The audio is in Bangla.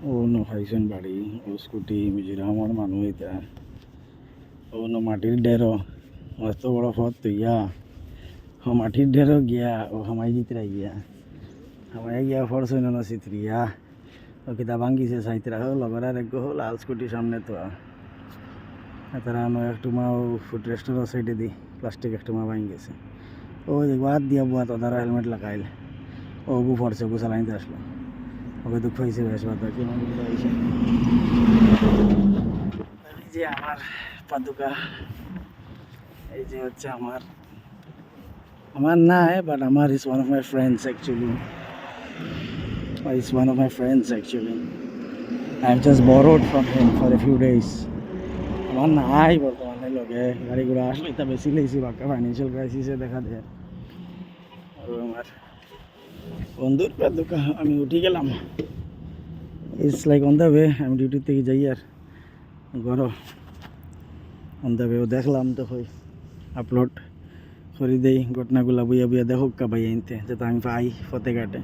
ও নো খাইছেন বাড়ি ও স্কুটি মিজোরামর মানুষ এটা ও নো মাটির ডেরো মস্ত বড় ফত তুইয়া ও মাটির ডেরো গিয়া ও হামাই জিতরা গিয়া হামাই গিয়া ফরসই না চিত্রিয়া ও কিতা ভাঙ্গিছে সাইতরা হল লগরার এক হল লাল স্কুটি সামনে তো তারা নো একটু মা ও ফুড রেস্টুরেন্ট সাইডে দি প্লাস্টিক একটু মা ভাঙি গেছে ও বাদ দিয়া বুয়া তো তারা হেলমেট লাগাইল ও বু ফরছে বু চালাইতে আসলো ওকে দুঃখ হয়েছে বেশ বাতা কি মনে হয়েছে এই যে আমার পাদুকা এই যে হচ্ছে আমার আমার নাই বাট আমার is one of my friends actually is one of my friends actually I have just borrowed from him for a few days আমার নাই বর্তমানে লগে গাড়ি ঘোড়া আসলে এটা বেশি লেগেছি বাক্কা ফাইন্যান্সিয়াল ক্রাইসিসে দেখা দেয় আর আমার বন্ধুর পাদুকা আমি উঠে গেলাম it's like on the way আমি ডিউটি থেকে যাই আর ঘরও অন দ্য ওয়ে দেখলাম তো হই আপলোড করে দেই ঘটনাগুলা বইয়া বইয়া দেখো কা ভাই আনতে যাতে আমি পাই ফতেঘাটে